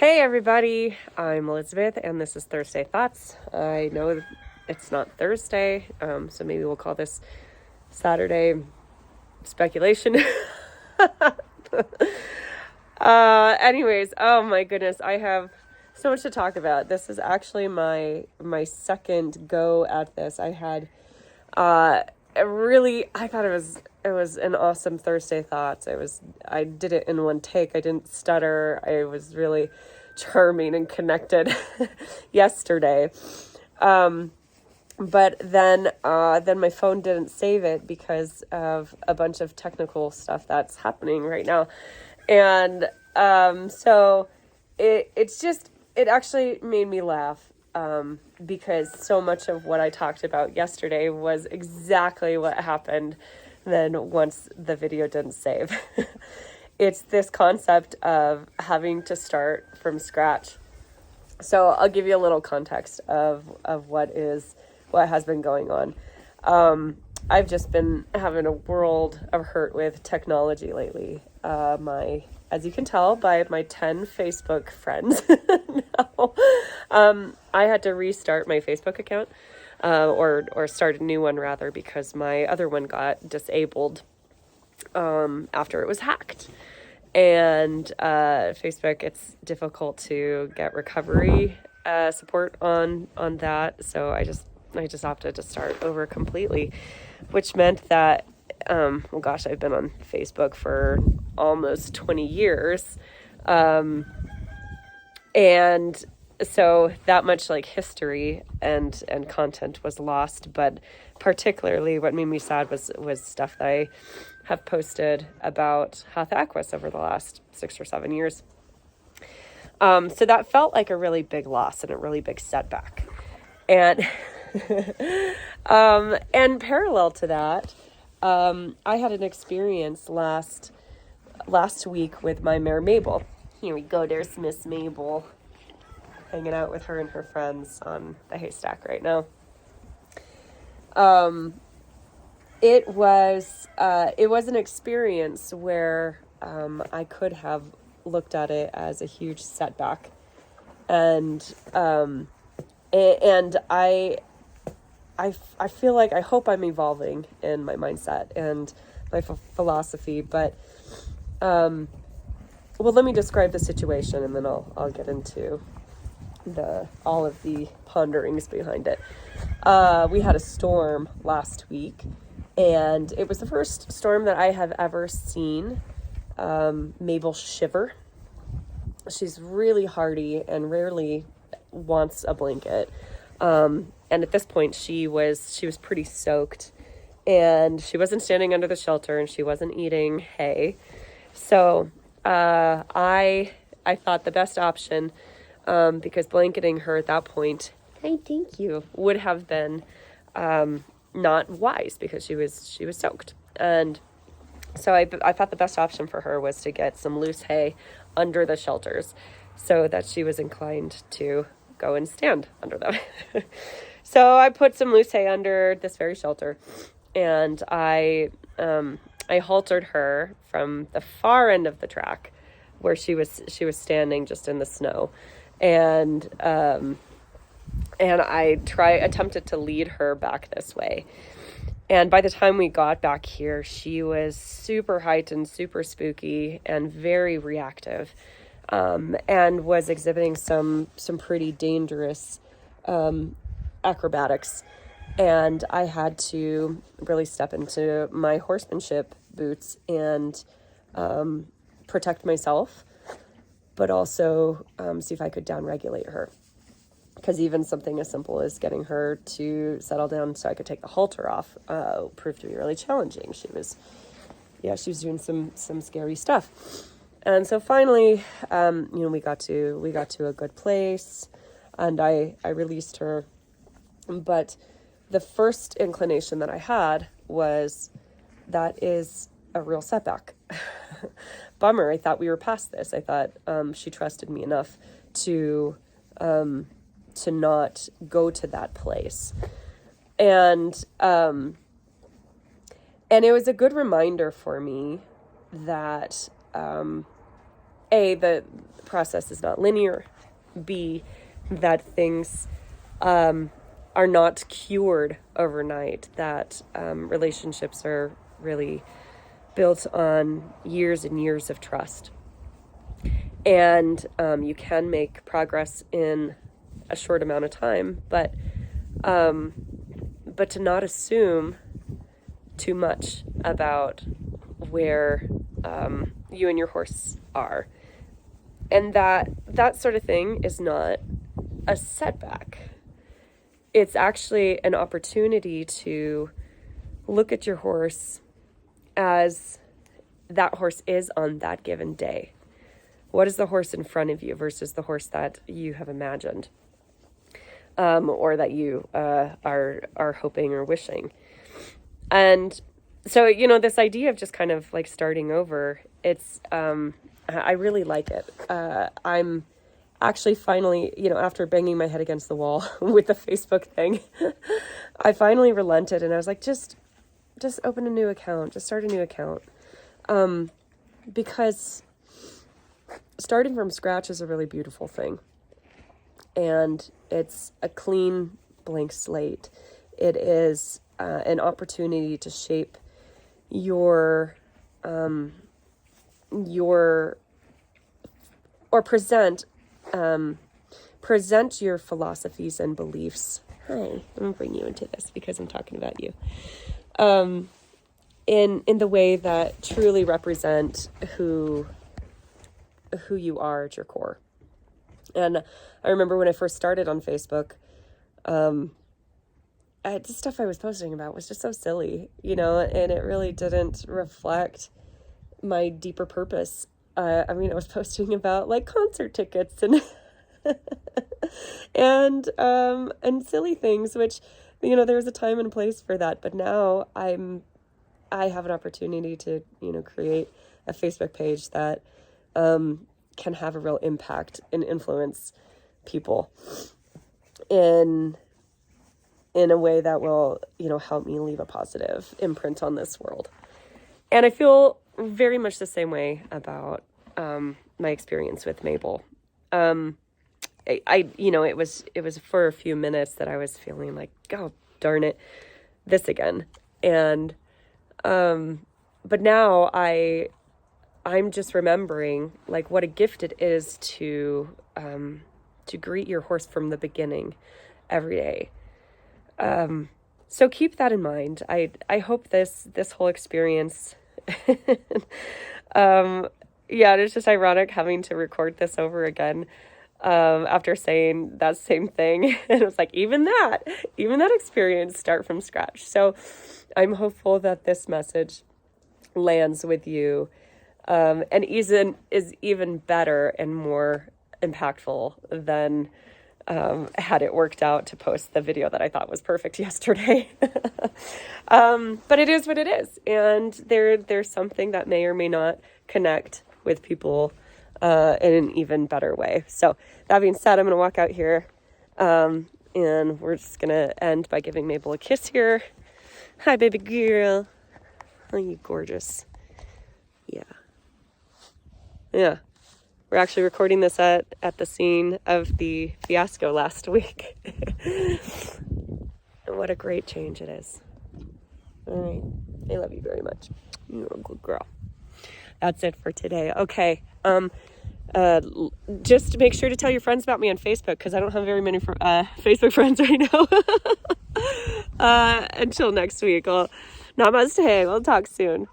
Hey everybody, I'm Elizabeth and this is Thursday Thoughts. I know it's not Thursday, so maybe we'll call this Saturday speculation. Anyways, oh my goodness, I have so much to talk about. This is actually my second go at this. I had I thought it was an awesome Thursday Thoughts. I did it in one take. I didn't stutter. I was really charming and connected yesterday. But then my phone didn't save it because of a bunch of technical stuff that's happening right now. And so it actually made me laugh, because so much of what I talked about yesterday was exactly what happened then once the video didn't save. It's this concept of having to start from scratch. So I'll give you a little context of what has been going on. I've just been having a world of hurt with technology lately. As you can tell by my 10 Facebook friends now, I had to restart my Facebook account, or start a new one rather, because my other one got disabled after it was hacked. And Facebook, it's difficult to get recovery support on that, so I just opted to start over completely, which meant that I've been on Facebook for almost 20 years, and so that much like history and content was lost. But particularly what made me sad was stuff that I have posted about Hatha Aquas over the last 6 or 7 years. So that felt like a really big loss and a really big setback. And and parallel to that, I had an experience last week with my mare Mabel. Here we go. There's Miss Mabel hanging out with her and her friends on the haystack right now. It was an experience where I could have looked at it as a huge setback, and I feel like I hope I'm evolving in my mindset and my philosophy. But let me describe the situation, and then I'll get into all of the ponderings behind it. We had a storm last week, and it was the first storm that I have ever seen Mabel shiver. She's really hardy and rarely wants a blanket. And at this point she was pretty soaked, and she wasn't standing under the shelter, and she wasn't eating hay. So I thought the best option, because blanketing her at that point, I thank you, would have been not wise, because she was soaked. And so I thought the best option for her was to get some loose hay under the shelters so that she was inclined to go and stand under them. So I put some loose hay under this very shelter, and I haltered her from the far end of the track where she was standing just in the snow, and I attempted to lead her back this way. And by the time we got back here, she was super heightened, super spooky, and very reactive, and was exhibiting some pretty dangerous acrobatics. And I had to really step into my horsemanship boots and protect myself, but also see if I could downregulate her. Because even something as simple as getting her to settle down so I could take the halter off proved to be really challenging. She was doing some scary stuff. And so finally, we got to a good place, and I released her. But the first inclination that I had was, that is a real setback. Bummer. I thought we were past this. I thought she trusted me enough to not go to that place. And it was a good reminder for me that the process is not linear. B, that things are not cured overnight, that relationships are really built on years and years of trust. And you can make progress in a short amount of time, but to not assume too much about where you and your horse are. And that sort of thing is not a setback. It's actually an opportunity to look at your horse as that horse is on that given day. What is the horse in front of you versus the horse that you have imagined, or that you are hoping or wishing? And so, this idea of just kind of like starting over, it's I really like it. I'm actually finally, after banging my head against the wall with the Facebook thing, I finally relented, and I was like, just open a new account, just start a new account. Because starting from scratch is a really beautiful thing. And it's a clean blank slate. It is an opportunity to shape your or present your philosophies and beliefs. Hi, I'm gonna bring you into this because I'm talking about you. In the way that truly represent who you are at your core. And I remember when I first started on Facebook, the stuff I was posting about was just so silly, and it really didn't reflect my deeper purpose. I was posting about like concert tickets and and silly things, which, there was a time and place for that. But now I have an opportunity to, create a Facebook page that can have a real impact and influence people in a way that will, help me leave a positive imprint on this world. And I feel very much the same way about my experience with Mabel. It was for a few minutes that I was feeling like, oh, darn it, this again. And but now I'm just remembering like what a gift it is to greet your horse from the beginning every day. So keep that in mind. I hope this whole experience, it's just ironic having to record this over again, after saying that same thing. And it was like, even that experience, start from scratch. So I'm hopeful that this message lands with you, and is even better and more impactful than had it worked out to post the video that I thought was perfect yesterday. But it is what it is. And there's something that may or may not connect with people in an even better way. So that being said, I'm going to walk out here, and we're just going to end by giving Mabel a kiss here. Hi, baby girl. Oh, you gorgeous. Yeah. We're actually recording this at the scene of the fiasco last week. And what a great change it is. All right. I love you very much. You're a good girl. That's it for today. Okay. Just make sure to tell your friends about me on Facebook, because I don't have very many Facebook friends right now. Until next week. Namaste. We'll talk soon.